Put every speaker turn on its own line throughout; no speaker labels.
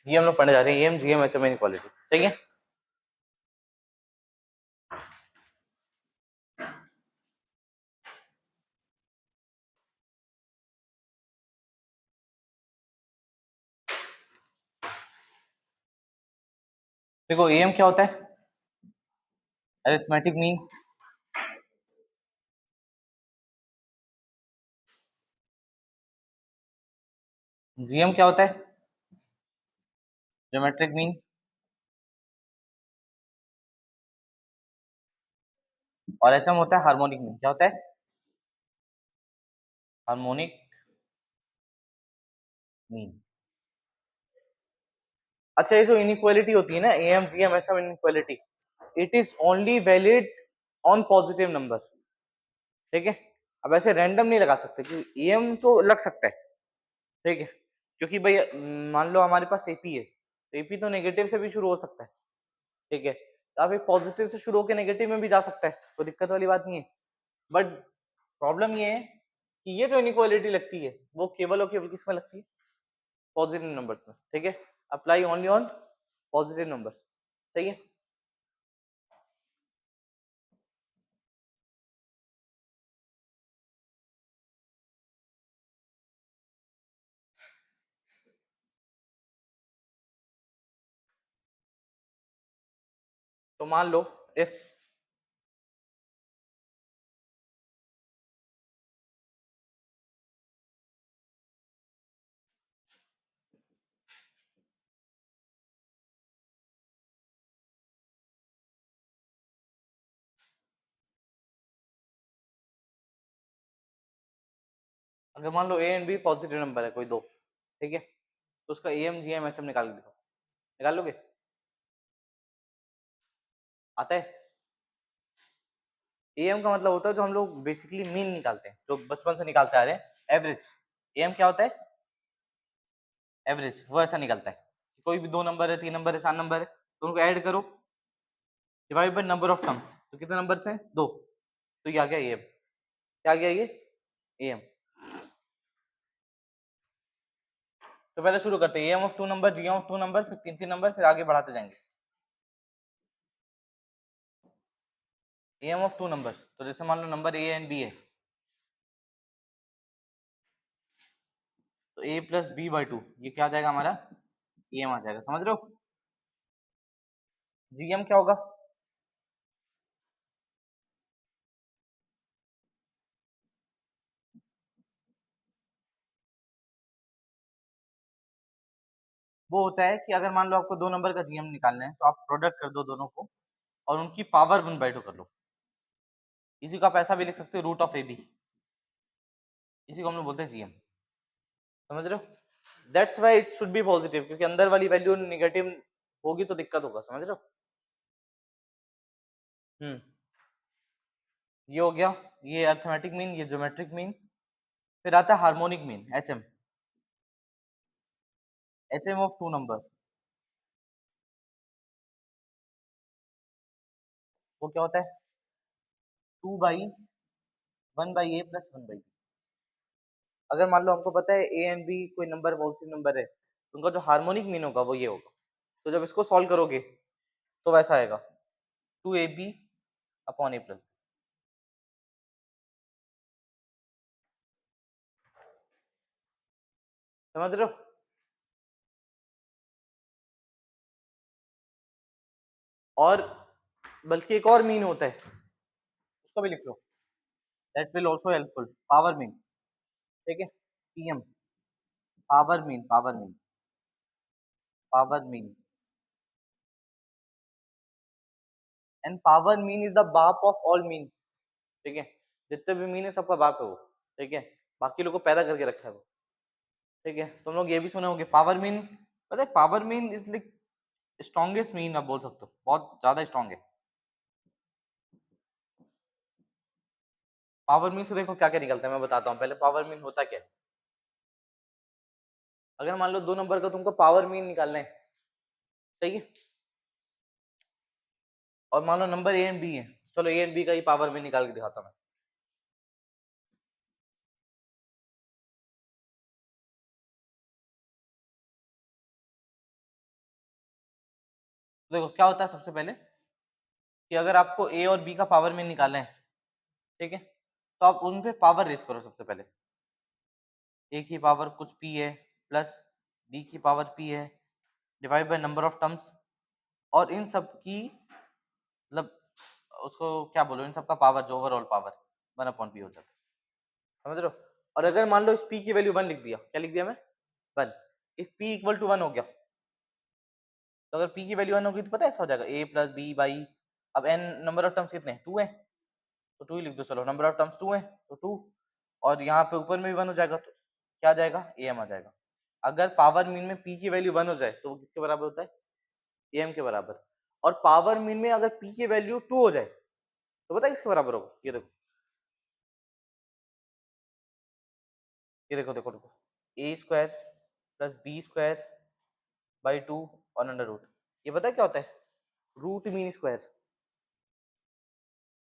ये हम लोग पढ़ने जा रहे हैं, M G M H M inequality. सही है। देखो एम क्या होता है, अरिथमेटिक मीन। जीएम क्या होता है, ज्योमेट्रिक मीन। और एसएम होता है हार्मोनिक मीन। क्या होता है, हार्मोनिक मीन। अच्छा, ये जो इनइक्वालिटी होती है ना, M G M H M inequality, it is only valid on positive number. ठीक है। अब ऐसे रैंडम नहीं लगा सकते, क्योंकि एम तो लग सकता है। ठीक है, क्योंकि भाई मान लो हमारे पास एपी है, तो एपी तो नेगेटिव से भी शुरू हो सकता है। ठीक है, तो आप एक पॉजिटिव से शुरू होकर नेगेटिव में भी जा सकता है, कोई दिक्कत वाली बात नहीं है। बट प्रॉब्लम ये है कि ये जो इनइक्वालिटी लगती है वो केवल और केवल किस में लगती है, पॉजिटिव नंबर्स में। ठीक है, apply only on positive numbers. सही है। तो मान लो इफ अगर मान लो A and B positive number है कोई दो, ठीक है, तो उसका A M G M H M निकाल के दिखाओ। निकाल लोगे, आता है। ए एम का मतलब होता है जो हम लोग बेसिकली मीन निकालते हैं, जो बचपन से निकालते आ रहे हैं, एवरेज। ए एम क्या होता है, एवरेज। वो ऐसा निकलता है, कोई भी दो नंबर है, तीन नंबर है, चार नंबर है, तो उनको ऐड करो, divide by number of terms, तो कितने नंबर हैं, दो, तो ये आ गया ए एम। क्या आ गया ये, ए एम। तो पहले शुरू करते हैं, A M of two number, G M of two number, फिर तीन तीन नंबर, फिर आगे बढ़ाते जाएंगे। A M of two number, तो जैसे मान लो नंबर ए एंड बी है, तो A plus B by two, ये क्या आ जाएगा हमारा, ए एम आ जाएगा। समझ रहे हो। जी एम क्या होगा, वो होता है कि अगर मान लो आपको दो नंबर का जीएम निकालना है, तो आप प्रोडक्ट कर दो दोनों को और उनकी पावर वन बाई टू कर लो। इसी को आप ऐसा भी लिख सकते हो, रूट ऑफ ए बी। इसी को हम लोग बोलते हैं जीएम। समझ रहे हो। That's why it should be positive, क्योंकि अंदर वाली वैल्यू नेगेटिव होगी तो दिक्कत होगा। समझ रहे हो। ये हो गया, ये अर्थमेटिक मीन, ये ज्योमेट्रिक मीन। फिर आता है harmonic mean, HM. HM of two number, वो क्या होता है, two by one by A plus one by B. अगर मान लो हमको पता है ए एंड बी कोई नंबर पॉजिटिव नंबर है, तो उनका जो हार्मोनिक मीन होगा वो ये होगा। तो जब इसको सॉल्व करोगे तो वैसा आएगा, two A B upon A plus. समझ रहे हो। और बल्कि एक और मीन होता है, उसको भी लिख लो, that will also helpful, power mean. ठीक है, PM, power mean, power mean, power mean. And power mean is the बाप ऑफ ऑल मीन। ठीक है, जितने भी मीन है सबका बाप है वो। ठीक है, बाकी लोगों को पैदा करके रखा है वो। ठीक है, तुम लोग ये भी सुने होंगे पावर मीन। पता है power mean is like strongest mean, आप बोल सकते हो, बहुत ज्यादा स्ट्रॉन्ग है। पावर मीन से देखो क्या क्या निकलता है, मैं बताता हूँ पहले पावर मीन होता क्या है। अगर मान लो दो नंबर का तुमको पावर मीन निकालना है, सही है, और मान लो नंबर ए एंड बी है, चलो ए एंड बी का ही पावर मीन निकाल के दिखाता हूँ मैं। देखो क्या होता है सबसे पहले कि अगर आपको ए और बी का पावर मीन निकालना है, ठीक है, तो आप उन पे पावर रेस करो सबसे पहले। ए की पावर कुछ पी है प्लस बी की पावर पी है divide by number of terms, और इन सब की मतलब उसको क्या बोलो, इन सब का पावर जो ओवरऑल पावर 1/p हो जाता है, समझ रहे हो। और अगर मान लो इस p की वैल्यू 1 लिख दिया, क्या लिख दिया मैं 1, इफ p इक्वल टू 1 हो गया, तो अगर p की वैल्यू 1 होगी तो पता है ऐसा हो जाएगा a प्लस बी बाई, अब n नंबर ऑफ टर्म्स कितने हैं 2 है, तो 2 ही लिख दो, चलो नंबर ऑफ टर्म्स 2 है तो 2, और यहाँ पे ऊपर में भी 1 हो जाएगा तो क्या आ जाएगा am आ जाएगा। अगर पावर मीन में p की वैल्यू 1 हो जाए तो वो किसके बराबर होता है am के बराबर, और पावर मीन में अगर p की वैल्यू 2 हो जाए तो पता है किसके बराबर होगा, ये देखो, ये देखो देखो देखो, a square plus b square by 2 और अंडर रूट, ये पता है क्या होता है रूट मीन स्क्वायर,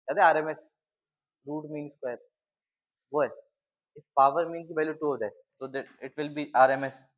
याद है आरएमएस, रूट मीन स्क्वायर वो है, इफ पावर मीन की वैल्यू 2 हो जाए तो that it will be RMS.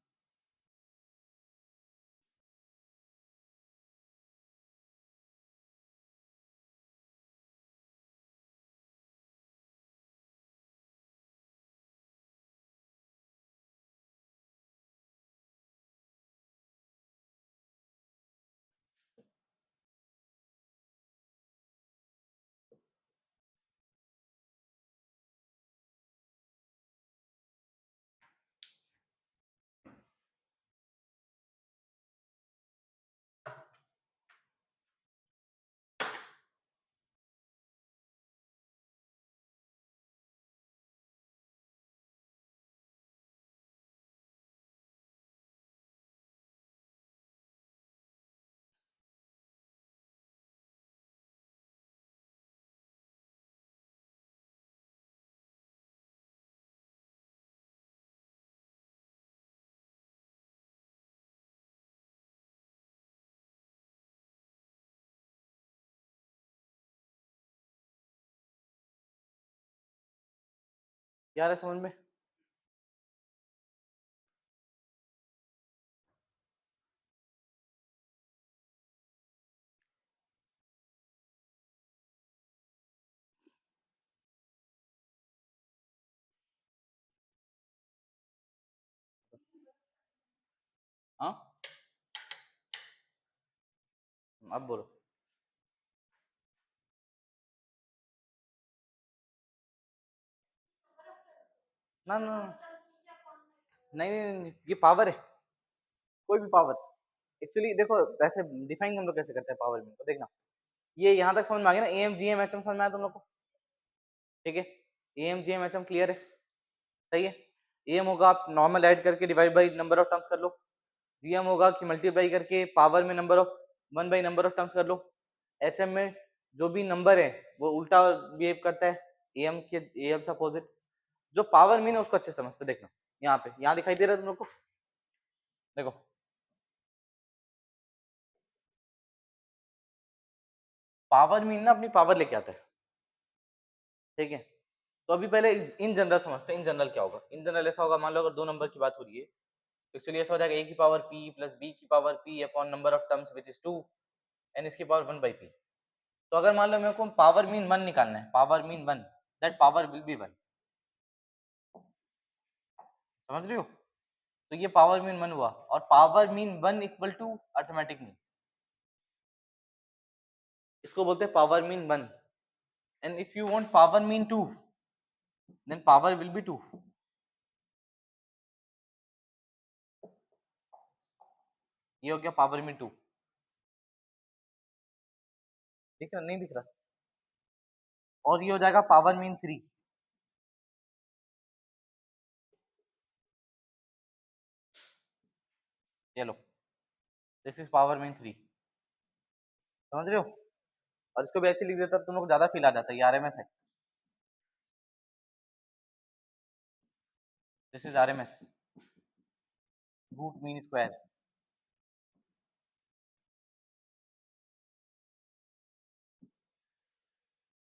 यार है समझ में, हाँ अब बोलो। ना ना नहीं नहीं, नहीं, ये पावर है, कोई भी पावर, एक्चुअली देखो वैसे डिफाइन हम लोग कैसे करते हैं पावर मीन को, देखना ये यहाँ तक समझ में आ गया ना, M G M H M समझ में आया तुम लोग को, ठीक है, M G M H M clear है, सही है। एम होगा आप नॉर्मल ऐड करके divide by number of terms कर लो, जीएम होगा कि मल्टीप्लाई करके पावर में number of 1 by number of terms कर लो, एसएम में जो भी नंबर है वो उल्टा बिहेव करता है एम के, एम से अपोजिट, जो पावर मीन है उसको अच्छे से समझते, देखना यहाँ पे, यहाँ दिखाई दे रहा है तुम लोग को, देखो पावर मीन ना अपनी पावर लेके आता है, ठीक है। तो अभी पहले इन जनरल समझते हैं, इन जनरल क्या होगा, इन जनरल ऐसा होगा, मान लो अगर दो नंबर की बात हो रही है तो एक्चुअली ऐसा हो जाएगा a की पावर p प्लस b की power p upon number of terms which is 2 and इसकी पावर 1 बाई p। तो अगर मान लो मेरे को पावर मीन 1 निकालना है, power mean 1, that power will B 1, समझ रहे हो। तो ये पावर मीन 1 हुआ, और power mean 1 equal to arithmetic mean, इसको बोलते हैं power mean 1, and if you want power mean 2 then power will be 2, ये हो गया पावर मीन 2, दिख रहा नहीं दिख रहा, और ये हो जाएगा पावर मीन 3, ये लो दिस इज पावर मीन 3, समझ रहे हो। और इसको भी ऐसे लिख देता तुम लोग ज्यादा फील आ जाता है, ये आरएमएस है, this is RMS, root mean square,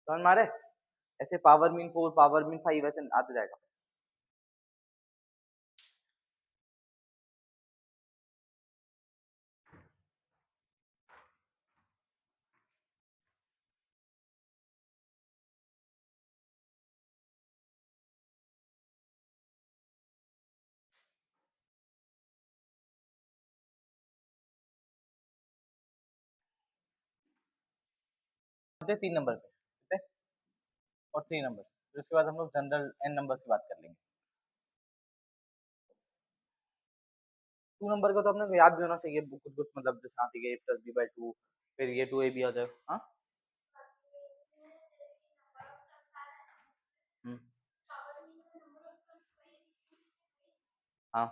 समझ मारे, ऐसे पावर मीन 4 पावर मीन 5 ऐसे आते जाएगा। 3 नंबर पे, ठीक है, और 3 नंबर, फिर उसके बाद हम लोग जनरल n नंबर की बात कर लेंगे। 2 नंबर का तो अपने को याद भी होना चाहिए कुछ कुछ, मतलब जैसे हाँ ठीक है a + b / 2, फिर ये 2ab आ जाए। हाँ हम्म, हाँ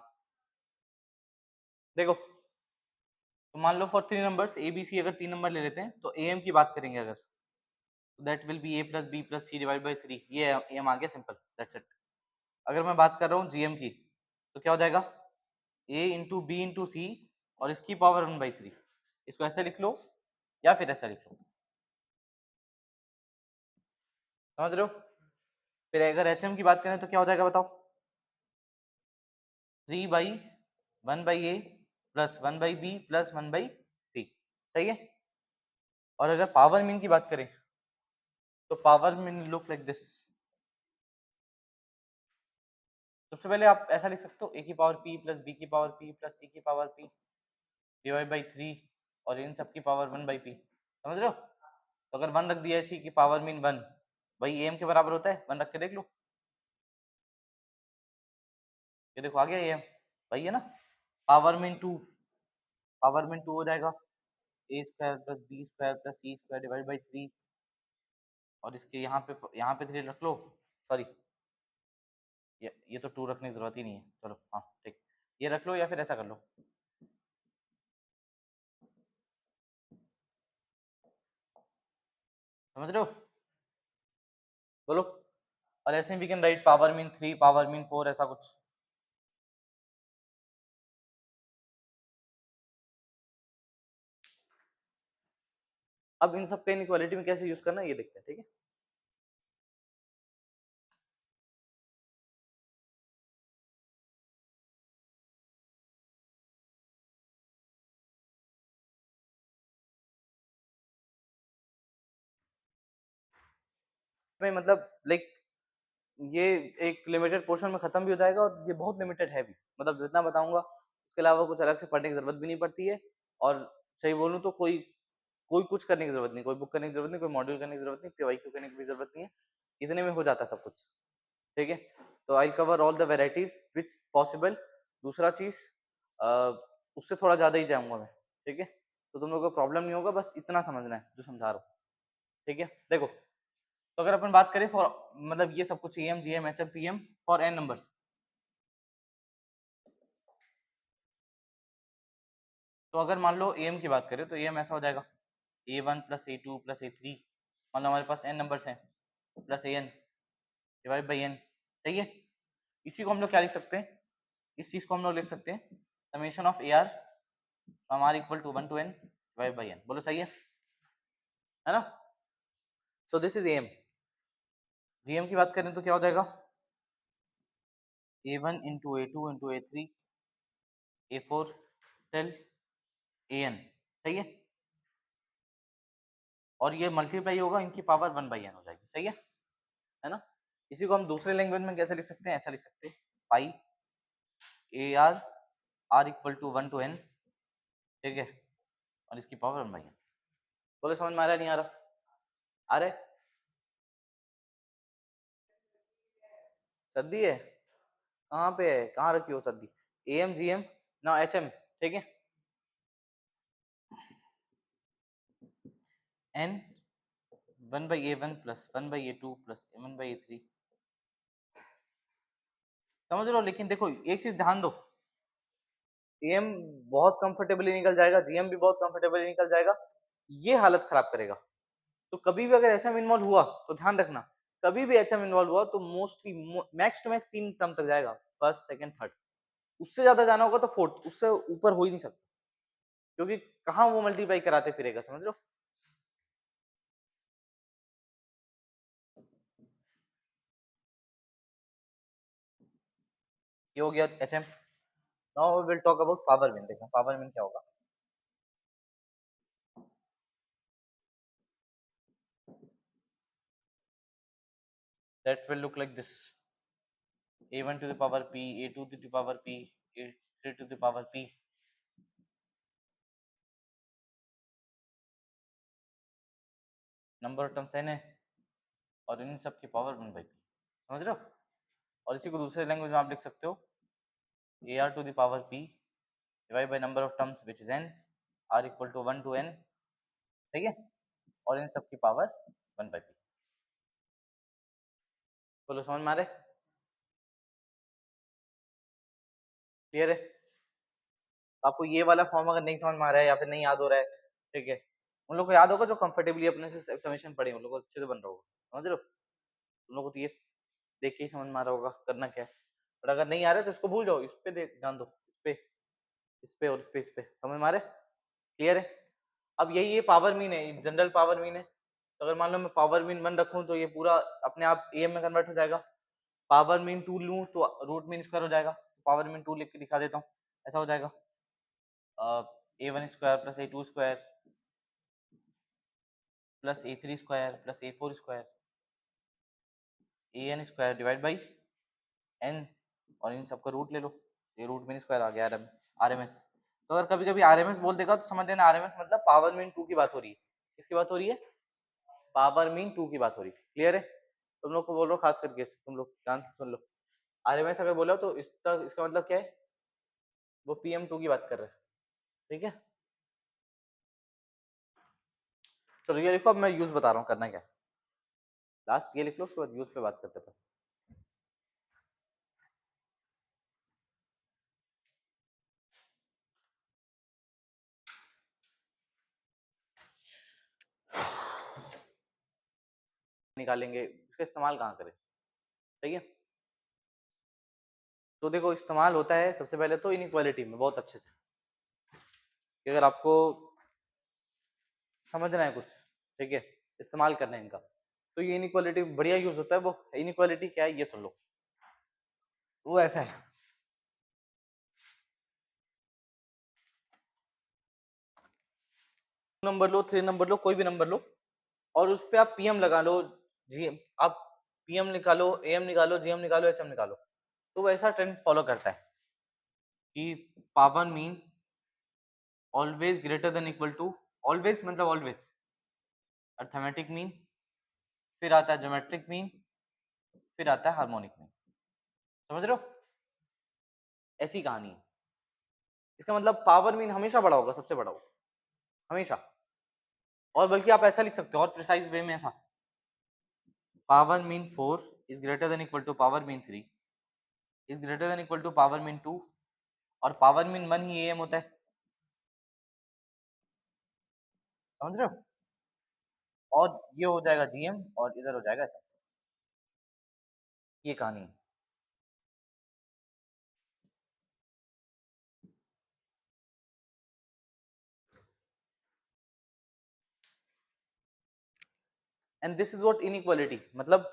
देखो, तो मान लो for 3 numbers a B c, अगर 3 नंबर ले लेते हैं तो ए एम की बात करेंगे अगर, that will B a + b + c / 3, ये ए एम आ गया, सिंपल, दैट्स इट। अगर मैं बात कर रहा हूँ जीएम की, तो क्या हो जाएगा, a इंटू बी इंटू सी और इसकी पावर 1/3, इसको ऐसे लिख लो या फिर ऐसा लिख लो, समझ रहे हो। फिर अगर एच एम की बात करें तो क्या हो जाएगा बताओ, 3/1/a + 1/b + 1/c, सही है। और अगर पावर मीन की बात करें तो power mean look like this. सबसे पहले आप ऐसा लिख सकते हो, a की पावर p + b की पावर p + c की पावर p /3, और इन सब की पावर 1/p, समझ रहे हो। तो अगर 1 रख दिया इसी की पावर मीन 1, वही am के बराबर होता है, 1 रख के देख लो, ये देखो आ गया am, वही है ना। पावर मीन 2, पावर मीन 2 हो जाएगा a² + b² + c² / 3, और इसके यहाँ पे 3 रख लो, सॉरी ये तो 2 रखने की जरूरत ही नहीं है, चलो हाँ ठीक, ये रख लो या फिर ऐसा कर लो, समझ रहे हो, बोलो। और ऐसे भी can write power mean 3, power mean 4, ऐसा कुछ। अब इन सब पे इनइक्वालिटी में कैसे यूज करना है ये देखते हैं, ठीक है। मतलब लाइक ये एक लिमिटेड पोर्शन में खत्म भी हो जाएगा, और ये बहुत लिमिटेड है भी, मतलब जितना बताऊंगा उसके अलावा कुछ अलग से पढ़ने की जरूरत भी नहीं पड़ती है। और सही बोलूं तो कोई कोई कुछ करने की जरूरत नहीं, कोई बुक करने की जरूरत नहीं, कोई मॉड्यूल करने की जरूरत नहीं, पीवाईक्यू करने की भी जरूरत नहीं है, इतने में हो जाता है सब कुछ, ठीक है। तो I cover all the varieties which possible. दूसरा चीज उससे थोड़ा ज्यादा ही जाऊंगा मैं, ठीक है, तो तुम लोगों को प्रॉब्लम नहीं होगा, बस इतना समझना है जो समझा रहा हूँ, ठीक है। देखो, तो अगर अपन बात करें फॉर, मतलब ये सब कुछ M GM HM PM for N numbers, तो अगर मान लो एम की बात करें तो एम ऐसा हो जाएगा a1 + a2 + a3, मान लो हमारे पास n नंबर्स हैं, plus an divide by n, सही है। इसी को हम लोग क्या लिख सकते हैं, इस चीज को हम लोग लिख सकते हैं summation of ar from r equal to 1 to n divide by n, बोलो सही है ना। So this is M. GM की बात करें तो क्या हो जाएगा, a1 into a2 into a3 a4 till an, सही है। और ये मल्टीप्लाई होगा, इनकी पावर 1/n हो जाएगी, सही है ना। इसी को हम दूसरे लैंग्वेज में कैसे लिख सकते हैं, ऐसा लिख सकते हैं pi ar r equal to 1 to n, ठीक है, और इसकी पावर 1/n। बोले समझ में आ रहा है नहीं आ रहा, आ रहा है। सद्दी है, कहाँ पे है, कहाँ रखी हो सद्दी, एम जीएम ना एचएम, ठीक है। n 1/a1 + 1/a2 + 1/a3, समझ लो। लेकिन देखो एक चीज ध्यान दो, एम बहुत कंफर्टेबली निकल जाएगा, जीएम भी बहुत कंफर्टेबली निकल जाएगा, ये हालत खराब करेगा। तो कभी भी अगर एचएम इन्वॉल्व हुआ तो ध्यान रखना, कभी भी एचएम इन्वॉल्व हुआ तो mostly max to max 3 term तक जाएगा, फर्स्ट सेकंड थर्ड, उससे ज्यादा जाना होगा तो फोर्थ, उससे ऊपर हो ही नहीं सकता, क्योंकि कहाँ वो मल्टीप्लाई कराते फिरेगा, समझ लो। ये हो गया HM. Now we will talk about power win, देखना पावर विन क्या होगा। That will look like this, a1 to the power p, a2 to the power p, a3 to the power p, number of terms n है और इन सब की power 1/p, समझ रहे हो? और इसी को दूसरे लैंग्वेज में आप लिख सकते हो ar to the power p divide by number of terms which is n r equal to 1 to n, ठीक है, और इन सब की पावर 1/p। बोलो समझ में आ रहा है? क्लियर है? आपको ये वाला फॉर्म अगर नहीं समझ में आ रहा है या फिर नहीं याद हो रहा है, ठीक है, उन लोग को याद होगा जो कंफर्टेबली अपने से समेशन पढ़े, उन लोग को अच्छे से बन रहा होगा, समझ रहे हो? उन लोग को तो ये देख के ही समझ में आ रहा होगा करना क्या है, बट अगर नहीं आ रहा है तो इसको भूल जाओ, इस पे ध्यान दो, इस पे और इस पे समझ में आ रहा है? क्लियर है? अब यही ये पावर मीन है, जनरल पावर मीन है, तो अगर मान लो मैं पावर मीन 1 रखूं तो ये पूरा अपने आप एम में कन्वर्ट हो जाएगा, पावर मीन 2 लूं तो रूट मीन स्क्वायर हो जाएगा, पावर मीन 2 लिख के दिखा देता हूँ, ऐसा हो जाएगा a1 square plus a2 square plus a3 square plus a4 square an square divide by n, और इन सबका रूट ले लो, ये रूट मीन स्क्वायर आ गया आरएमएस। तो अगर कभी कभी आरएमएस बोल देगा तो समझ लेना आरएमएस मतलब पावर मीन 2 की बात हो रही है। किसकी बात हो रही है? पावर मीन 2 की बात हो रही है। क्लियर है? तुम लोग को बोल रहा हूँ खास करके, तुम लोग ध्यान से सुन लो, आरएमएस अगर बोला तो इसका मतलब क्या है? वो PM2 की बात कर रहे हैं, ठीक है? चलो ये देखो, अब मैं यूज बता रहा हूँ करना क्या है, लास्ट ये लिख लो, उसके बाद यूज पे बात करते हैं। निकालेंगे, इसका इस्तेमाल कहाँ करें, ठीक है? तो देखो इस्तेमाल होता है सबसे पहले तो इनइक्वालिटी में बहुत अच्छे से, कि अगर आपको समझना है कुछ, ठीक है, इस्तेमाल करना है इनका, तो ये इनइक्वालिटी बढ़िया यूज होता है। वो इनइक्वालिटी क्या है ये सुन लो, वो ऐसा है, 2 नंबर लो, 3 नंबर लो, कोई भी नंबर लो, और उस पे आप पीएम लगा लो, जीएम, आप पीएम निकालो, एएम निकालो, जीएम निकालो, एचएम निकालो, तो वो ऐसा ट्रेंड फॉलो करता है कि power mean always greater than equal to, always मतलब ऑलवेज, अर्थमेटिक मीन, फिर आता है ज्योमेट्रिक मीन, फिर आता है हार्मोनिक मीन, समझ रहे हो? ऐसी कहानी है। इसका मतलब पावर मीन हमेशा बड़ा होगा, सबसे बड़ा होगा हमेशा, और बल्कि आप ऐसा लिख सकते हो और प्रिसाइज वे में, ऐसा power mean 4 is greater than equal to power mean 3 is greater than equal to power mean 2, और पावर मीन 1 ही एम होता है, समझ रहे हो? और ये हो जाएगा जीएम और इधर हो जाएगा एचएम, ये कहानी है। And this is what inequality, मतलब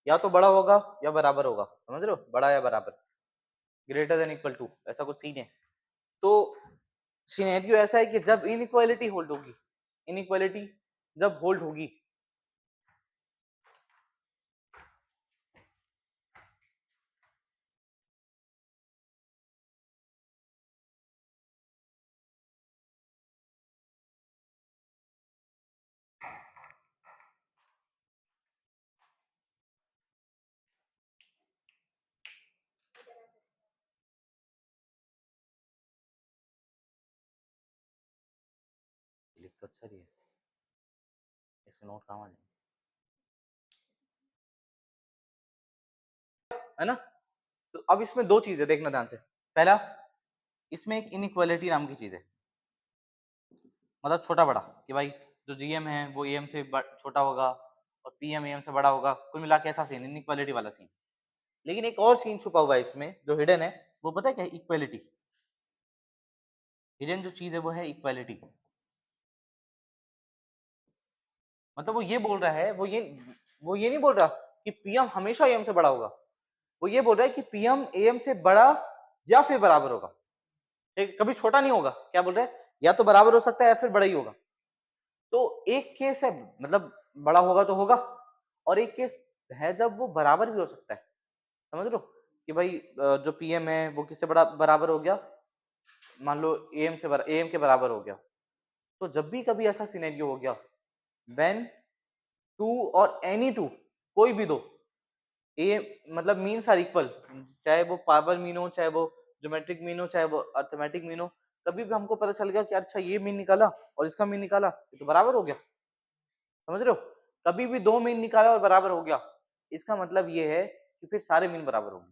या तो बड़ा होगा या बराबर होगा, समझ रहे हो? बड़ा या बराबर, ग्रेटर देन इक्वल टू, ऐसा कुछ सीन है। तो सिनेरियो ऐसा है कि जब इनइक्वालिटी होल्ड होगी, इनइक्वालिटी जब होल्ड होगी, लिख तो अच्छा रही है, इसके नोट कहाँ है ना? तो अब इसमें दो चीजें देखना ध्यान से, पहला इसमें एक इनइक्वालिटी नाम की चीज है, मतलब छोटा बड़ा, कि भाई जो जीएम है वो एएम से छोटा होगा और पीएम एएम से बड़ा होगा, कुल मिला के ऐसा सीन, इनइक्वालिटी वाला सीन। लेकिन एक और सीन छुपा हुआ है इसमें जो हिडन है, वो पता है क्या है? इक्वालिटी, हिडन जो चीज है वो है इक्वालिटी। मतलब वो ये बोल रहा है, वो ये नहीं बोल रहा कि पीएम हमेशा एएम से बड़ा होगा, वो ये बोल रहा है कि पीएम एएम से बड़ा या फिर बराबर होगा, ठीक, कभी छोटा नहीं होगा। क्या बोल रहा है? या तो बराबर हो सकता है या फिर बड़ा ही होगा। तो एक केस है, मतलब बड़ा होगा तो होगा, और एक केस है जब वो बराबर भी हो सकता है, समझ लो कि भाई जो पीएम है वो किससे बड़ा बराबर हो गया, मान लो एएम से एएम के बराबर हो गया। तो जब भी कभी ऐसा सिनेरियो हो गया, व्हेन टू और एनी टू, कोई भी दो, ए मतलब मीन्स आर इक्वल, चाहे वो पावर मीन हो, चाहे वो ज्योमेट्रिक मीन हो, चाहे वो अर्थमेटिक मीन हो, कभी भी हमको पता चल गया कि अच्छा ये मीन निकाला और इसका मीन निकाला, ये तो बराबर हो गया। समझ रहे हो? कभी भी दो मीन निकाला और बराबर हो गया, इसका मतलब ये है कि फिर सारे मीन बराबर होंगे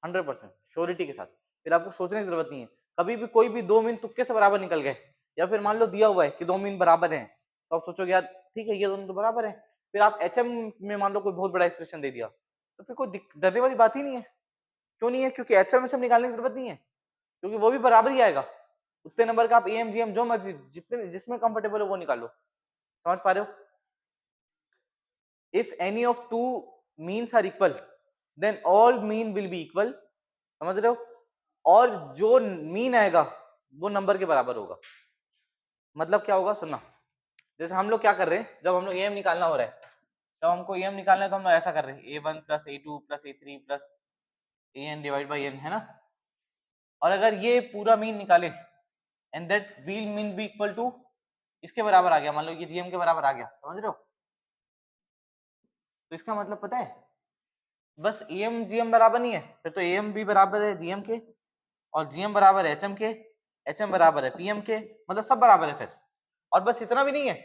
100% श्योरिटी के साथ। फिर आपको सोचने की जरूरत नहीं है। कभी भी कोई भी दो मीन तुक्के से बराबर निकल गए, या फिर मान लो दिया हुआ है कि दो मीन बराबर हैं, तो आप सोचोगे यार ठीक है ये दोनों तो बराबर हैं। फिर आप एचएम में मान लो कोई बहुत बड़ा एक्सप्रेशन दे दिया, तो फिर कोई डरने वाली बात ही नहीं है। क्यों नहीं है? क्योंकि एचएम एचएम निकालने की जरूरत नहीं है, क्योंकि वो भी बराबर ही आएगा। उतने नंबर का आप एएम जीएम जो मर्जी जितने जिसमें कंफर्टेबल हो वो निकालो। समझ पा रहे हो? if any of two means are equal then all mean will be equal। समझ रहे हो? और जो मीन आएगा वो नंबर के बराबर होगा। मतलब क्या होगा सुनना, जैसे हम लोग क्या कर रहे हैं, जब हम लोग एम निकालना हो रहा है, जब हमको एम निकालना है तो हम लोग ऐसा कर रहे हैं a1 plus a2 plus a3 plus an divide by n, है ना? और अगर ये पूरा मीन निकाले and that will mean be equal to इसके बराबर आ गया, मान लो ये जीएम के बराबर आ गया, समझ रहे हो? तो इसका मतलब पता है, बस एम जीएम बराबर नहीं है, फिर तो एम भी बराबर है जीएम के, और जीएम बराबर है एचएम के, एचएम बराबर है पीएम के, मतलब सब बराबर है फिर। और बस इतना भी नहीं है,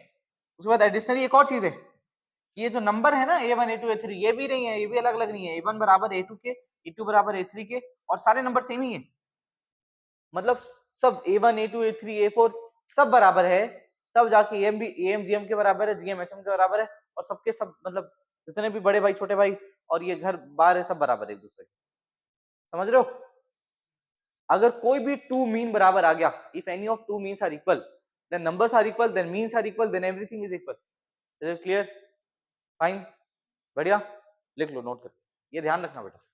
उसके बाद एडिशनली एक और चीज है कि ये जो नंबर है ना a1 a2 a3 ये भी नहीं है, ये भी अलग अलग नहीं है। a1 बराबर a2 के, a2 बराबर a3 के, और सारे नंबर सेम ही है। मतलब सब a1 a2 a3 a4 सब बराबर है, तब जाके एम भी एम जीएम के बराबर है, जीएम एचएम के बराबर है, और सबके सब मतलब जितने भी बड़े भाई छोटे भाई और ये घर बाहर है सब बराबर है एक दूसरे के। समझ रहे हो? अगर कोई भी टू मीन बराबर आ गया, if any of two means are equal then numbers are equal then means are equal then everything is equal. Is it clear? Fine, बढ़िया, लिख लो नोट कर, ये ध्यान रखना बेटा।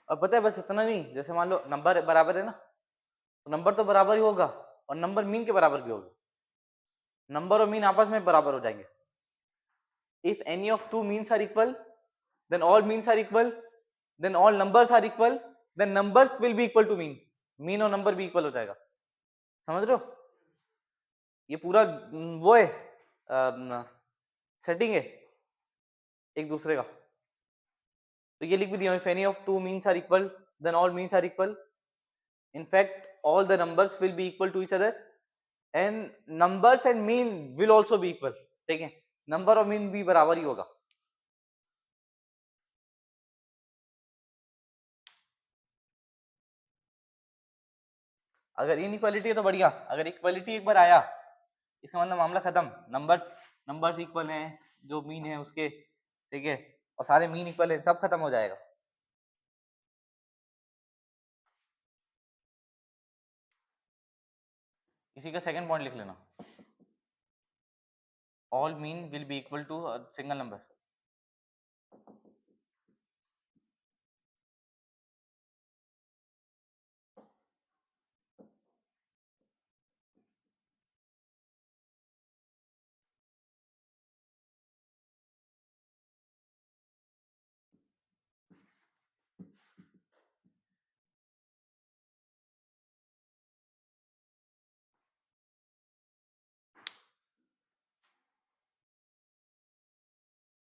और पता है बस इतना नहीं, जैसे मान लो नंबर बराबर है ना, तो नंबर तो बराबर ही होगा, और नंबर मीन के बराबर भी होगा। नंबर और मीन आपस में बराबर हो जाएंगे। If any of two means are equal then all means are equal then all numbers are equal then numbers will be equal to mean, mean और नंबर भी इक्वल हो जाएगा। समझ रहे हो? ये पूरा वो है सेटिंग है एक दूसरे का। तो ये लिख भी दिया, if any of two means are equal then all means are equal, in fact all the numbers will be equal to each other and numbers and mean will also be equal। ठीक है, number और mean भी बराबर ही होगा। अगर inequality है तो बढ़िया, अगर इक्वालिटी एक बार आया इसका मतलब मामला खत्म। नंबर्स नंबर्स इक्वल हैं, जो मीन है उसके, ठीक है, और सारे मीन इक्वल है, सब खत्म हो जाएगा। इसी का सेकंड पॉइंट लिख लेना, all mean will be equal to single number.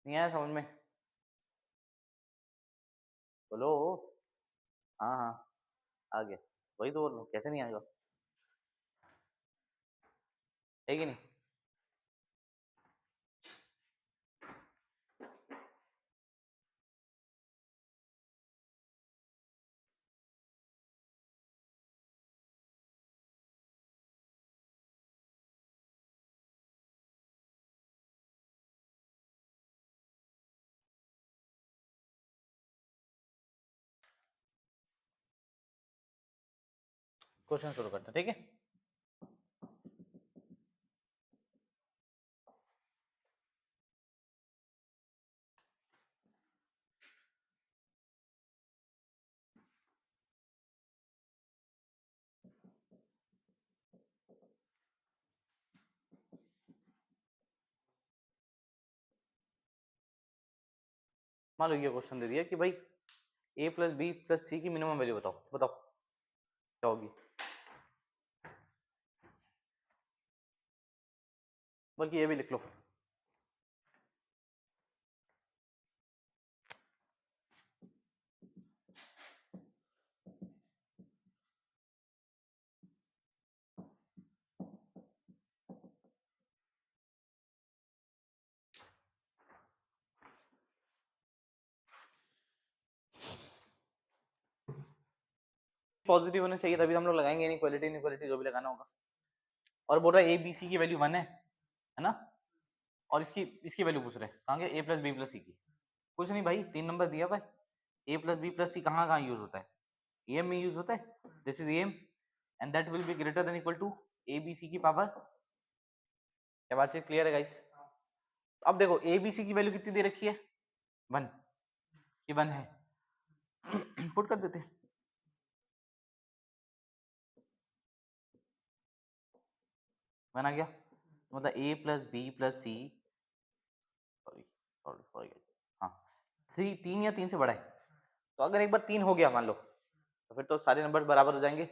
नहीं आया समझ में? बोलो। हाँ हाँ आ गया, वही तो बोल रहा हूँ, कैसे नहीं आएगा? है कि नहीं? क्वेश्चन शुरू करते हैं, ठीक है? मान लो ये क्वेश्चन दे दिया कि भाई a प्लस बी प्लस सी की मिनिमम वैल्यू बताओ, बताओ क्या होगी? बल्कि ये भी लिख लो, पॉजिटिव होने चाहिए तभी हम लोग लगाएंगे इनइक्वालिटी, इनइक्वालिटी जो भी लगाना होगा। और बोल रहा है ए बी सी की वैल्यू 1 है ना? और इसकी इसकी वैल्यू पूछ रहे हैं कहाँ के, ए प्लस बी प्लस सी की। कुछ नहीं भाई, 3 नंबर दिया भाई, ए प्लस बी प्लस सी कहाँ कहाँ यूज होता है? एम में यूज होता है, this is M and that will be greater than equal to A B C की पावर। क्या बात चीज क्लियर है गाइस? अब देखो ए बी सी की वैल्यू कितनी दे रखी है? 1, ये 1 है। पुट कर देते हैं, वन आ गया, मतलब ए प्लस बी प्लस सी, सॉरी सॉरी सॉरी, हाँ 3 या 3 से बड़ा है। तो अगर एक बार 3 हो गया मान लो, तो फिर तो सारे नंबर बराबर हो जाएंगे।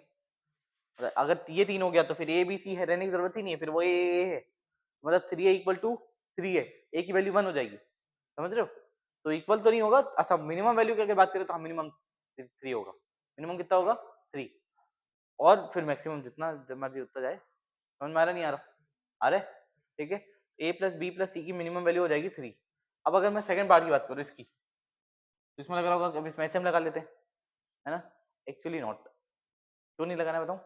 अगर ये 3 हो गया तो फिर ए बी सी है रहने की जरूरत ही नहीं है, फिर वो ए है, मतलब 3 इक्वल टू 3 है, ए की वैल्यू 1 हो जाएगी, समझ रहे हो? तो इक्वल तो नहीं होगा। अच्छा मिनिमम वैल्यू की अगर बात करें तो मिनिमम 3 होगा, मिनिमम कितना होगा 3, और फिर मैक्सिमम जितना मर्जी उतना जाए। समझ में आ रहा नहीं आ रहा? आ रहा है? ठीक है, ए प्लस बी प्लस सी की मिनिमम वैल्यू हो जाएगी 3। अब अगर मैं सेकंड पार्ट की बात करूँ इसकी, तो इसमें लग रहा होगा अब इसमें एचएम लगा लेते हैं, है ना? Actually not. क्यों नहीं लगाना बताऊं?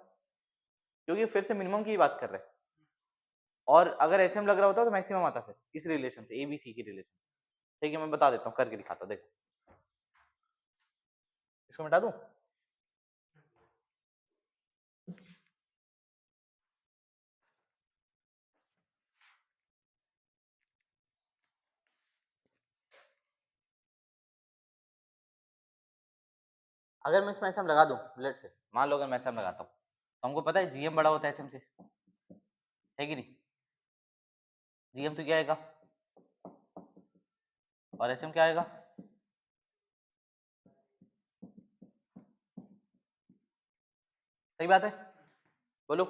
क्योंकि फिर से मिनिमम की बात कर रहे हैं, और अगर एचएम लग रहा होता तो मैक्सिमम आता फिर इस रिलेशन से, ए बी सी की रिलेशन। ठीक है, मैं बता देता हूँ, करके दिखाता हूँ, देखो इसको मिटा दूं। अगर मैं इसमें एचएम लगा दूं, लेट से मान लो अगर मैं एचएम लगाता हूँ, तो हमको पता है जीएम बड़ा होता है एचएम से, है कि नहीं? जीएम तो क्या आएगा और एचएम क्या आएगा? सही बात है, बोलो।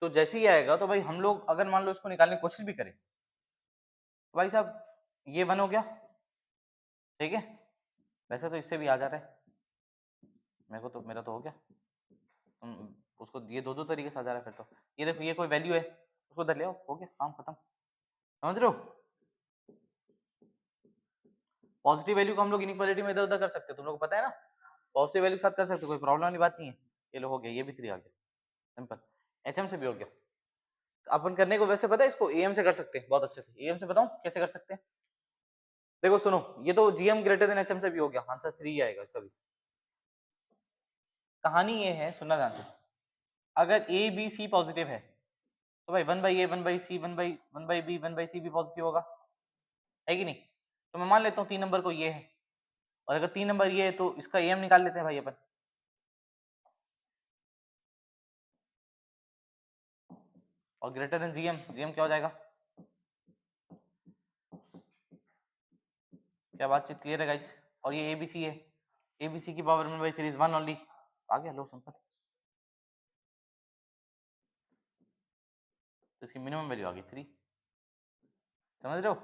तो जैसे ही आएगा तो भाई हम लोग अगर मान लो इसको निकालने की कोशिश भी करें, तो भाई साहब ये 1 हो गया, ठीक है? वैसे तो इससे भी आ जा रहा है, मेरे को तो, मेरा तो हो गया। उसको ये दो दो तरीके से आ जा रहा है फिर तो। ये देखो ये कोई वैल्यू है, उसको धर ले आओ, हो गया काम खत्म। समझ रहे हो? पॉजिटिव वैल्यू को हम लोग इनइक्वालिटी में इधर उधर कर सकते हैं, तुम लोग को पता है ना, पॉजिटिव वैल्यू के साथ कर सकते हो, कोई प्रॉब्लम वाली बात नहीं है। ये लो हो गया, ये भी 3 आ गया, सिंपल। एचएम से भी हो गया। अपन करने को वैसे पता है, इसको एएम से कर सकते हैं बहुत अच्छे से। एएम से बताऊं कैसे कर सकते हैं? देखो सुनो, ये तो जीएम ग्रेटर देन एचएम से भी हो गया, आंसर 3 आएगा इसका भी। कहानी ये है, सुनना ध्यान से। अगर ए बी सी पॉजिटिव है तो भाई 1 by a 1 by c 1 by b 1 by c भी पॉजिटिव होगा, है कि नहीं? तो मैं मान लेता हूँ 3 नंबर को ये है, और अगर 3 नंबर ये है तो इसका एम निकाल लेते हैं भाई अपन। और ग्रेटर देन जीएम, जीएम क्या हो जाएगा? क्या बातचीत क्लियर है गाइस? और ये एबीसी है, एबीसी की पावर 1/3 इज 1 ओनली। आ गया, लो सिंपल। तो इसकी मिनिमम वैल्यू आ गई 3। समझ रहे हो?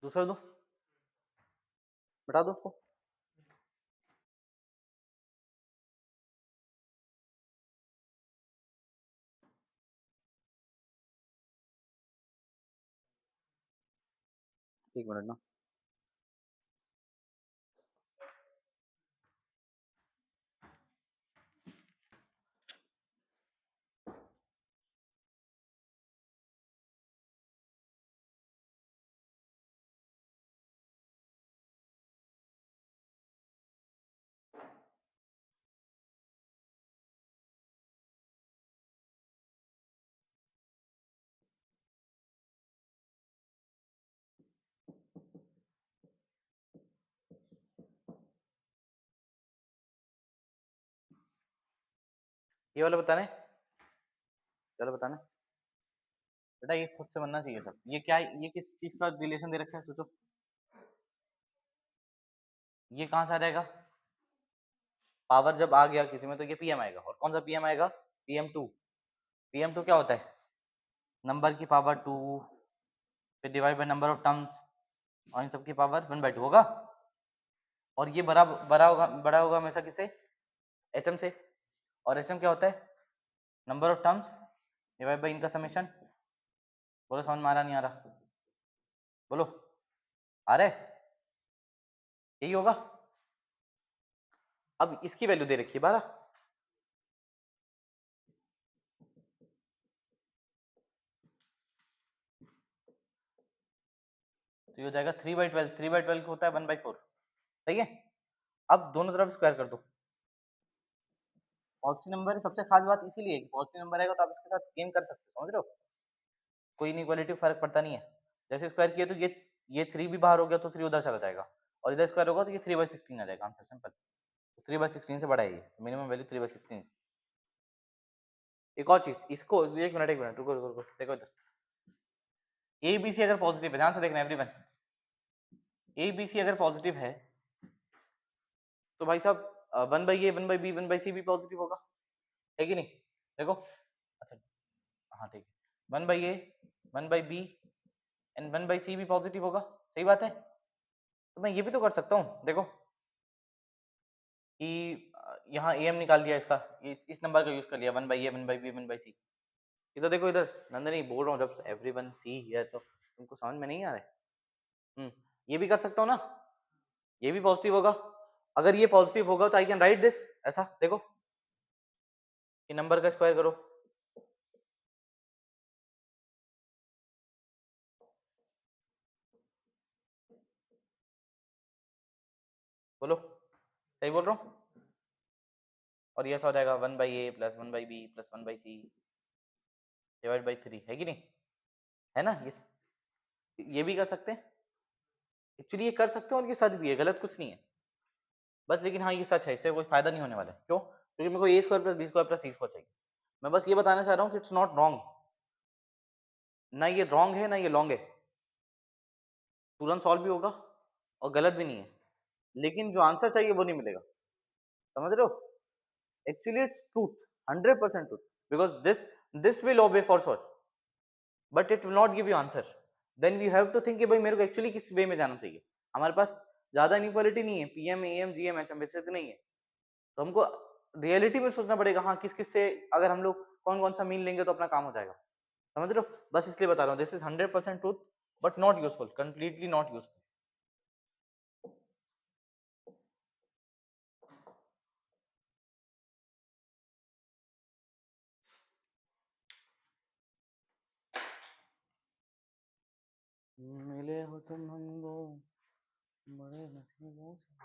दूसरा दो, बता दो उसको। एक मिनट ना, ये वाला बताने, चलो बताना बेटा, ये खुद से बनना चाहिए सब। ये क्या है, ये किस चीज का रिलेशन दे रखा है, सोचो। ये कहाँ से आ जाएगा, पावर जब आ गया किसी में तो ये पीएम आएगा। और कौन सा पीएम आएगा, PM2। PM2 क्या होता है, नंबर की पावर 2 फिर divide by number of terms, और इन सब की पावर 1/2 होगा। और ये बड़ा होगा हमेशा किससे, HM से। और HM क्या होता है, number of terms divide by इनका समेशन। बोलो समझ में आ रहा नहीं आ रहा, बोलो आ रहा है, यही होगा। अब इसकी वैल्यू दे रखी है 12, तो ये हो जाएगा 3/12। 3/12 होता है 1/4, सही है। अब दोनों तरफ स्क्वायर कर दो। पॉजिटिव नंबर सबसे खास बात इसीलिए कि पॉजिटिव नंबर आएगा तो आप इसके साथ गेम कर सकते हो, समझ रहे हो, कोई इनइक्वालिटी फर्क पड़ता नहीं है। जैसे स्क्वायर किया तो ये 3 भी बाहर हो गया तो 3 उधर चला जाएगा, और इधर स्क्वायर होगा तो ये 3/16 आ जाएगा, आंसर सिंपल। 3/16 से बड़ा है ये, मिनिमम वैल्यू 3/16। एक और चीज, इसको एक मिनट रुको रुको रुको, देखो इधर ABC अगर पॉजिटिव है, ध्यान से देखना एवरीवन, ABC अगर पॉजिटिव है तो भाई साहब 1/A 1/B 1/C भी पॉजिटिव होगा, है कि नहीं, देखो। अच्छा हाँ ठीक है, 1/A 1/B एंड 1/C भी पॉजिटिव होगा, सही बात है। तो मैं ये भी तो कर सकता हूँ, देखो कि यहाँ AM निकाल दिया इसका, इस नंबर का यूज कर लिया 1/A 1/B 1/C। ये तो देखो इधर नंदनी बोल रहा हूँ, जब एवरीवन सी है तो तुमको समझ में नहीं आ रहा है। ये भी कर सकता हूँ ना, ये भी पॉजिटिव होगा। अगर ये पॉजिटिव होगा तो आई कैन राइट दिस ऐसा, देखो कि नंबर का स्क्वायर करो, बोलो सही बोल रहा हूँ। और ये ऐसा हो जाएगा 1/A plus 1/B plus 1/C divide by 3, है कि नहीं, है ना। ये भी कर सकते हैं, एक्चुअली ये कर सकते हैं, और ये सच भी है, गलत कुछ नहीं है बस। लेकिन हाँ ये सच है, इससे कोई फायदा नहीं होने वाला है, क्यों, क्योंकि मेरे को A² plus B² plus C² चाहिए। मैं बस ये बताना चाह रहा हूँ कि इट्स नॉट रॉन्ग, ना ये रॉन्ग है ना ये लॉन्ग है, तुरंत सॉल्व भी होगा और गलत भी नहीं है, लेकिन जो आंसर चाहिए वो नहीं मिलेगा, समझ रहे हो। Actually it's truth, 100% truth, because this will obey for sure, but it will not give you answer. Then we have to think कि भाई मेरे को एक्चुअली किस वे में जाना चाहिए। हमारे पास ज्यादा इनइक्वालिटी नहीं है, PM AM GM HM वैसे तो नहीं है, तो हमको रियलिटी में सोचना पड़ेगा, हाँ किस किस से अगर हम लोग कौन कौन सा मीन लेंगे तो अपना काम हो जाएगा, समझ रहे हो। बस इसलिए बता रहा हूँ, this is 100% truth but not useful, completely not useful. मिले हो तुम हमको बड़े नसीबों से।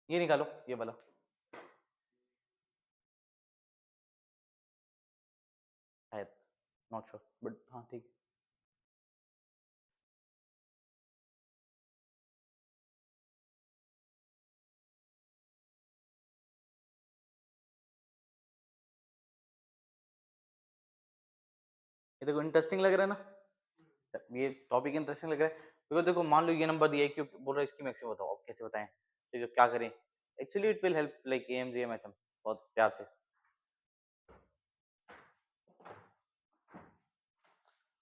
ये निकालो, ये वाला है, नॉट श्योर बट हाँ ठीक है। ये देखो इंटरेस्टिंग लग रहा है ना, ये टॉपिक इंटरेस्टिंग लग रहा है, बिकॉज देखो मान लो ये नंबर दिया है, क्यों बोल रहा है इसकी मैक्सिमम बताओ, अब कैसे बताएं, तो क्या करें। Actually it will help like am GM HM बहुत प्यार से।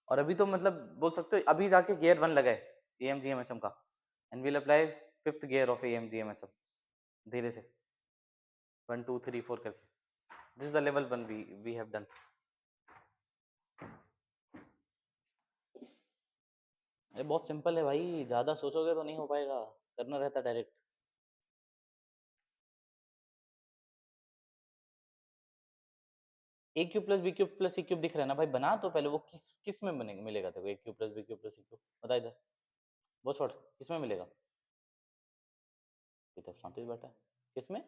और अभी तो मतलब बोल सकते हो अभी जाके गियर 1 लगा है एएम जीएम एचएम का, and will apply 5th gear of AM GM HM धीरे से 1 2 3 4 करके। This is the level 1 we have done. ये बहुत सिंपल है भाई, ज्यादा सोचोगे तो नहीं हो पाएगा, करना रहता direct. A cube plus b cube plus c cube दिख रहा है ना भाई, बना तो पहले वो किस किस में बनेगा, मिलेगा तेरे को a cube plus b cube plus c cube, बता इधर बहुत शॉर्ट, किस में मिलेगा? कितना शांति से बैठा है, किस में?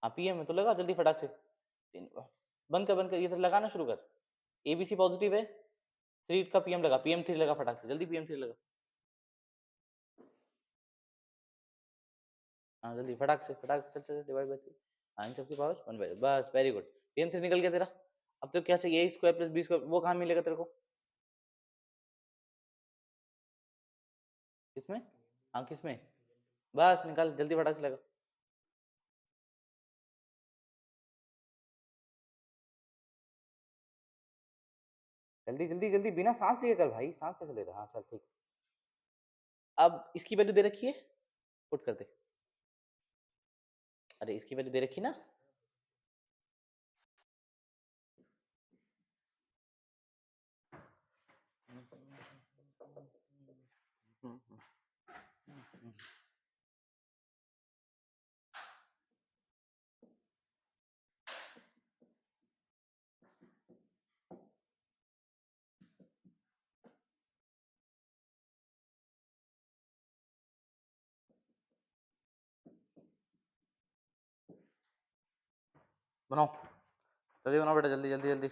हाँ पीएम में तो लगा जल्दी फटाक से, बंद कर इधर लगाना शुरू कर। एबीसी पॉजिटिव है, 3 का पीएम लगा, पीएम 3 लगा फटाक से, जल्दी पीएम 3 लगा। हाँ जल्दी फटाक से चल चल, डिवाइड बाय 3, हाँ इन सबकी पावर 1 बाय, बस वेरी गुड, पीएम 3 निकल गया तेरा। अब तो क्या चाहिए, ए स्क्वायर प्लस बी स्क्वायर, वो कहाँ मिलेगा तेरे को? किसमें? हाँ किसमें? बस निकाल जल्दी फटाक से लगा। जल्दी जल्दी जल्दी, बिना सांस लिए कर भाई, सांस कैसे ले रहा? हाँ चल ठीक। अब इसकी वैल्यू दे रखी है, पुट कर दे। अरे इसकी वैल्यू दे रखी ना, बनाओ जल्दी बनाओ बेटा, जल्दी जल्दी जल्दी।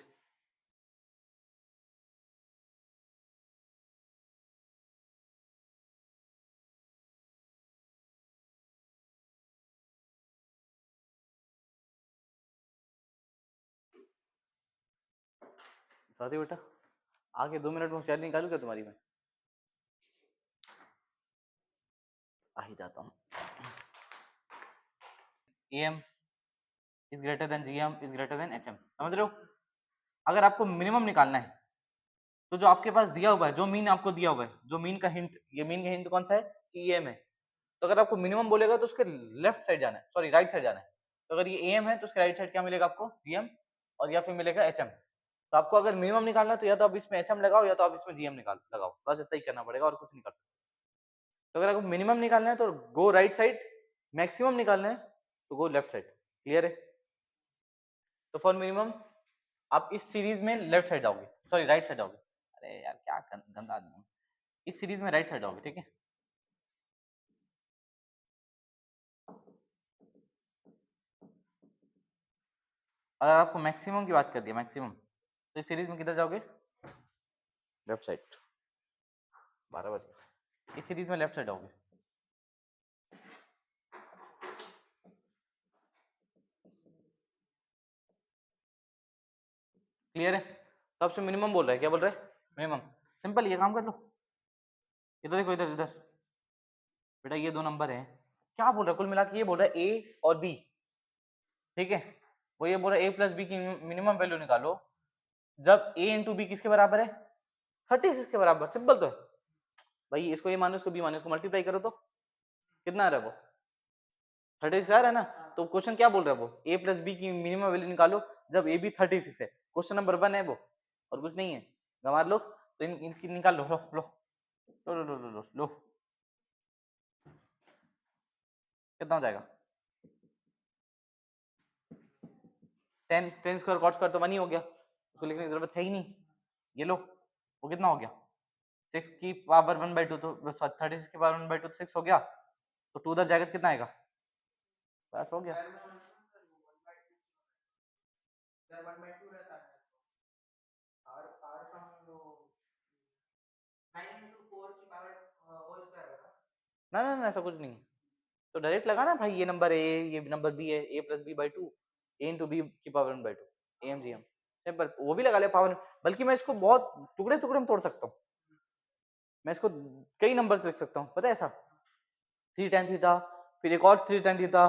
साथी बेटा आगे 2 मिनट में होशियारी निकालू क्या तुम्हारी मैं? आ ही जाता हूँ। M is greater than GM is greater than HM, समझ रहे हो? अगर आपको मिनिमम निकालना है तो जो आपके पास दिया हुआ है, जो मीन आपको दिया हुआ है, जो मीन का हिंट, ये मीन का हिंट कौन सा है कि एम है, तो अगर आपको मिनिमम बोलेगा तो उसके लेफ्ट साइड जाना है, सॉरी राइट साइड जाना है। तो अगर ये एम है तो उसके राइट साइड क्या मिलेगा आपको? जीएम, और या फिर मिलेगा एचएम। तो आपको अगर मिनिमम निकालना है तो या तो आप इसमें एचएम लगाओ या तो आप इसमें जीएम लगाओ, बस इतना ही करना पड़ेगा और कुछ नहीं कर सकते। तो अगर आपको मिनिमम निकालना है तो गो राइट साइड, मैक्सिमम निकालना है तो गो लेफ्ट साइड। क्लियर है? तो फॉर मिनिमम आप इस सीरीज में लेफ्ट साइड जाओगे, सॉरी राइट साइड जाओगे। अरे यार क्या गंदा आदमी हूं। इस सीरीज में राइट साइड जाओगे, ठीक है? अगर आपको मैक्सिमम की बात कर दी, मैक्सिमम, तो इस सीरीज में किधर जाओगे? Left side. 12 बजे इस सीरीज में लेफ्ट साइड जाओगे। क्लियर है? तो आपसे मिनिमम बोल रहा है, क्या बोल रहा है? मिनिमम। सिंपल, ये काम कर लो, इधर देखो, इधर इधर बेटा, ये 2 नंबर है, क्या बोल रहा है कुल मिला के? ये बोल रहा है ए और बी, ठीक है? वो ये बोल रहा है ए प्लस बी की मिनिमम वैल्यू निकालो जब ए इंटू बी किसके बराबर है? 36 के बराबर। सिंपल तो है भाई, इसको ए मानो, इसको बी मानो, इसको मल्टीप्लाई करो तो कितना आ रहा है वो? 36 आ रहा है ना। तो क्वेश्चन क्या बोल रहा है वो? ए प्लस बी की मिनिमम वैल्यू निकालो जब ए बी 36 है। क्वेश्चन नंबर 1 है वो, और कुछ नहीं है। गंवार लो तो इनकी निकाल लो, लो लो लो लो लो लो लो, लो। कितना हो जाएगा? 10 स्क्वायर कॉट स्क्वायर तो 1 ही हो गया, उसको लिखने की जरूरत है ही नहीं। ये लो, वो कितना हो गया? 6 की पावर 1/2, तो 36 की पावर 1/2 तो 6 हो गया, तो 2 उधर जाएगा तो कितना आएगा? बस हो गया। ना ना ना, ऐसा कुछ नहीं है। तो डायरेक्ट लगाना भाई, ये नंबर ए, ये नंबर बी है, a plus B by 2, a into b की power 1/2, A M G M. Simple, वो भी लगा ले पावर, बल्कि मैं इसको बहुत टुकड़े टुकड़े में तोड़ सकता हूँ, मैं इसको कई नंबर से लिख सकता हूँ, पता है ऐसा? 3 tan थीटा, फिर एक और 3 tan थीटा,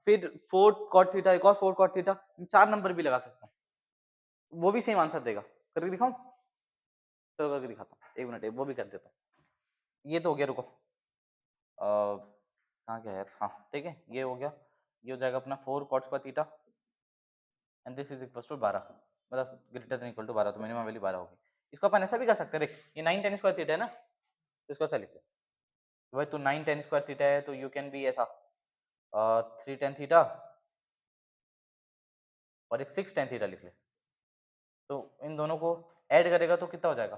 फिर 4 cot थीटा, एक और 4 cot थीटा, 4 नंबर भी लगा सकता हूँ, वो भी सेम आंसर देगा। करके दिखाऊं? चलो करके दिखाता हूँ, एक मिनट, वो भी कर देता हूँ। ये तो हो गया, रुको, कहाँ गया यार, हाँ ठीक है, ये हो गया, ये हो जाएगा अपना 4 cot square theta and this is equal to 12, मतलब ग्रेटर देन इक्वल टू 12, तो मिनिमम वैल्यू 12 होगी। इसको अपन ऐसा भी कर सकते हैं, देख ये 9 tan स्क्वायर थीटा है ना, तो इसको ऐसा लिख ले, तो भाई तू 9 tan स्क्वायर थीटा है तो यू कैन बी ऐसा 3 tan थीटा और एक 6 tan थीटा लिख ले। तो इन दोनों को ऐड करेगा तो कितना हो जाएगा,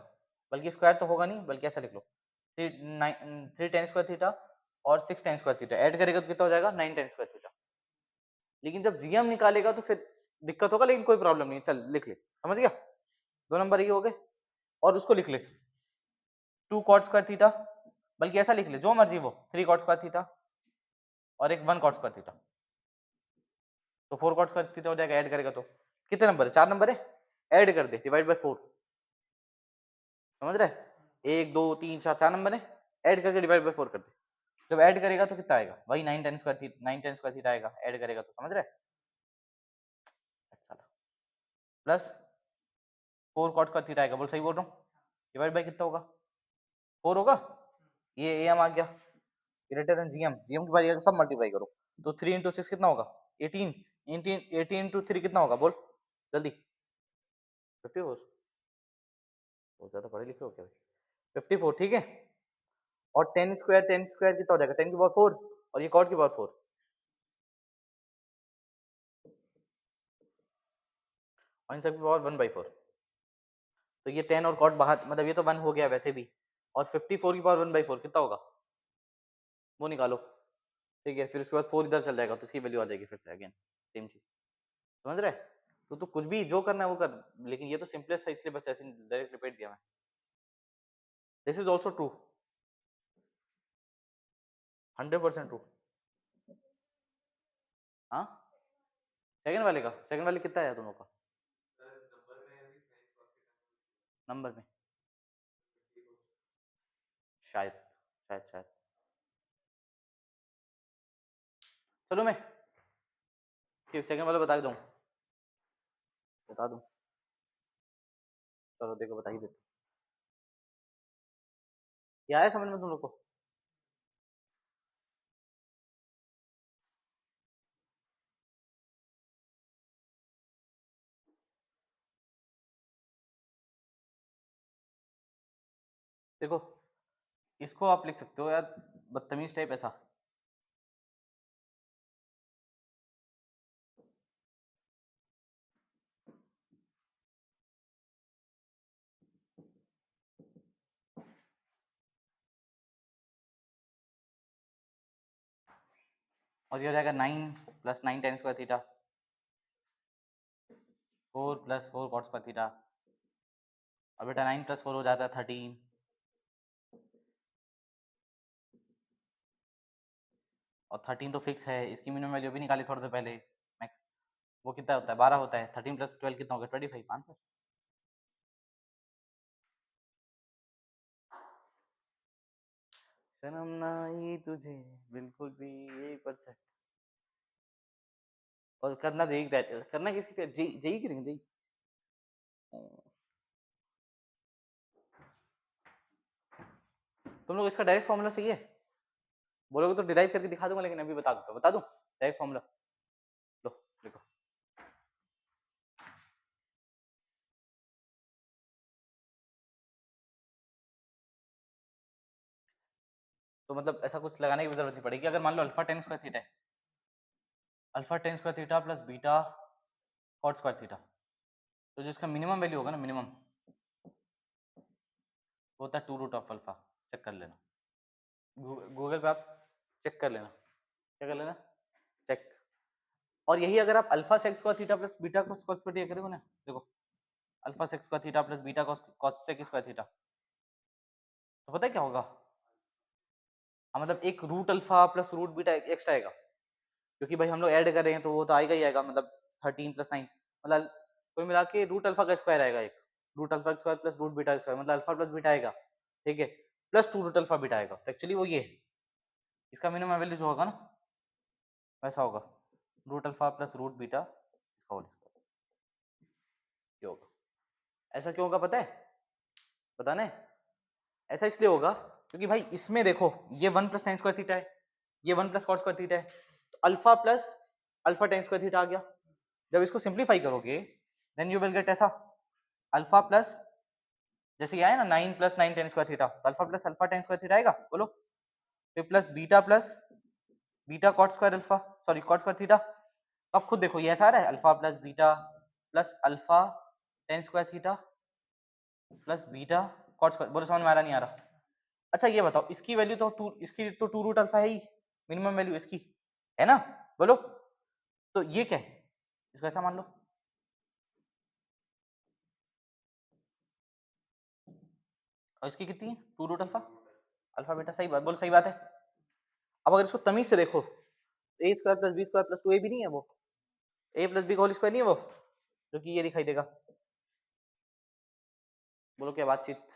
बल्कि स्क्वायर तो होगा नहीं, बल्कि ऐसा लिख लो, 3 tan स्क्वायर थीटा और 6 tan स्क्वायर थीटा ऐड करेगा तो कितना हो जाएगा, 9 tan स्क्वायर थीटा। लेकिन जब जीएम निकालेगा तो फिर दिक्कत होगा, लेकिन कोई प्रॉब्लम नहीं, चल लिख ले, समझ गया, 2 नंबर ये हो गए। और उसको लिख ले 2 cot स्क्वायर थीटा, बल्कि ऐसा लिख ले जो मर्जी वो, 3 cot स्क्वायर थीटा और एक 1 cot स्क्वायर थीटा, तो 4 cot स्क्वायर थीटा हो जाएगा, ऐड करेगा तो कितने नंबर है, 4 नंबर है, ऐड कर दे, डिवाइड बाय 4, समझ रहे, 1 2 3 4 4 नंबर है, ऐड करके डिवाइड बाय 4 कर दे, जब ऐड करेगा तो कितना आएगा, वही 9 tan square theta, 9 tan square theta आएगा, ऐड करेगा तो, समझ रहे, अच्छा, प्लस 4 cot स्क्वायर थीटा आएगा, बोल सही बोल रहा हूँ, डिवाइड बाय कितना होगा, 4 होगा, ये एम आ गया, ग्रेटर देन जीएम, जीएम की बारी है, सब मल्टीप्लाई करो, तो 3 into 6 कितना होगा, 18, 18 into 3 कितना होगा, बोल जल्दी, 54, बहुत ज्यादा पढ़े लिखे हो क्या भाई, 54, ठीक है, और 10 स्क्वायर कितना हो जाएगा, 10 की पावर 4 और ये कॉट की पावर 4, और इन सब की पावर 1/4, तो ये 10 और कॉट बाहर, मतलब ये तो 1 हो गया वैसे भी, और 54 की पावर 1/4 कितना होगा, वो निकालो, ठीक है, फिर उसके बाद 4 इधर चल जाएगा तो इसकी वैल्यू आ जाएगी फिर से अगेन सेम चीज, समझ रहे, तो कुछ भी जो करना है वो कर, लेकिन ये तो सिंपलेस्ट है इसलिए बस ऐसे डायरेक्ट रिपीट दिया मैं, this is also true, 100% true, हाँ, सेकंड वाले का, सेकंड वाले कितना है दोनों का, नंबर में, शायद शायद शायद, चलो मैं सेकंड वाला बता दूं, बता दूं, चलो देखो बता ही देते, क्या है समझ में तुम लोग को, देखो इसको आप लिख सकते हो यार, बदतमीज टाइप ऐसा, और ये हो जाएगा 9 plus 9 tan square theta, 4 plus 4 cot square theta, और बेटा 9 प्लस 4 हो जाता है 13, और 13 तो फिक्स है, इसकी मिनिमम वैल्यू भी निकाली थोड़ी देर पहले, मैक्स वो कितना होता है, 12 होता है, 13 प्लस 12 कितना होगा, 25 आंसर, शर्म ना आई तुझे बिल्कुल भी 1%, और करना जेई, करना किसकी, जेई करेंगे, जेई, तुम लोग इसका डायरेक्ट फॉर्मूला सही है, बोलोगे तो डिराइव करके दिखा दूंगा, लेकिन अभी बता दूं डायरेक्ट फॉर्मूला, लो देखो, तो मतलब ऐसा कुछ लगाने की जरूरत नहीं पड़ेगी, अगर मान लो अल्फा tan स्क्वायर थीटा है, alpha tan square theta plus beta cot square theta, तो जिसका मिनिमम वैल्यू होगा ना, मिनिमम वो होता है 2 रूट ऑफ अल्फा, चेक कर लेना, गूगल पे आप चेक कर लेना, क्या कर लेना, चेक, और यही अगर आप alpha sec square theta plus beta cos square theta करोगे ना, देखो alpha sec square theta plus beta cos sec square theta, तो पता है क्या होगा, मतलब एक root alpha plus root beta extra आएगा, क्योंकि भाई हम लोग ऐड कर रहे हैं तो वो तो आएगा ही आएगा, मतलब 13 प्लस 9, मतलब कोई मिला के रूट अल्फा का स्क्वायर आएगा, एक root alpha square plus root beta square, मतलब अल्फा प्लस बीटा आएगा, ठीक है, प्लस 2 रूट अल्फा बीटा आएगा, तो एक्चुअली वो ये है, इसका मिनिमम वैल्यू जो होगा ना वैसा होगा, root alpha plus root beta इसका होल स्क्वायर ये होगा। ऐसा क्यों होगा पता है? पता नहीं, ऐसा इसलिए होगा क्योंकि भाई इसमें देखो ये 1 प्लस टेन स्क्वायर थीटा है, ये 1 प्लस कॉट स्क्वायर थीटा है, तो alpha plus alpha tan square theta आ गया। जब इसको सिंप्लीफाई करोगे देन यू विल गेट ऐसा अल्फा प्लस, जैसे ये आया ना 9 प्लस 9 टेन स्क्वायर थीटा, तो alpha plus alpha tan square theta आएगा बोलो, फिर plus beta cot square alpha, sorry cot square theta. अब खुद देखो ये ऐसा आ रहा है alpha plus beta plus alpha tan square theta plus beta cot square, बोलो समझ में आ रहा नहीं आ रहा? अच्छा ये बताओ इसकी वैल्यू तो टू, इसकी तो टू रूट अल्फा है ही, मिनिमम वैल्यू इसकी है ना, बोलो तो ये क्या है, इसको ऐसा मान लो। और इसकी कितनी है, to root alpha, alpha beta सही बात, बोलो सही बात है। अब अगर इसको तमीज से देखो, a square plus b square plus two a भी नहीं है वो, ए प्लस बी का होल स्क्वायर नहीं है वो, जो कि ये दिखाई देगा, बोलो क्या बातचीत।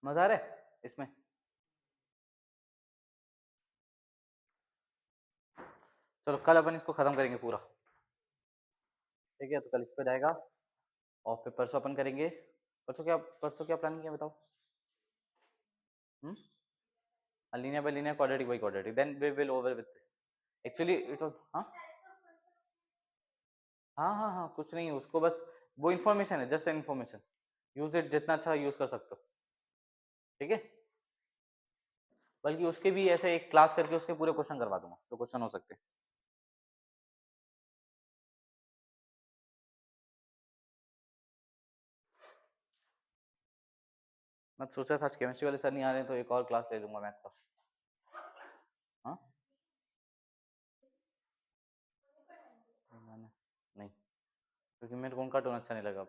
मजा आ रहा है इसमें? चलो कल अपन इसको खत्म करेंगे पूरा, ठीक है, तो कल इस पे जाएगा और फिर परसों अपन करेंगे। परसों क्या प्लान किया बताओ? linear by linear, quadratic by quadratic, then we will over with this. Actually it was हाँ कुछ नहीं है उसको, बस वो इन्फॉर्मेशन है, जस्ट इन्फॉर्मेशन, यूज इट जितना अच्छा यूज कर सकते हो, ठीक है। बल्कि उसके भी ऐसे एक क्लास करके उसके पूरे क्वेश्चन करवा दूंगा, तो क्वेश्चन हो सकते हैं। मैं सोचा था आज केमिस्ट्री वाले सर नहीं आ रहे तो एक और क्लास ले लूंगा मैथ का। हाँ नहीं, क्योंकि मेरे को उनका टोन अच्छा नहीं लगा।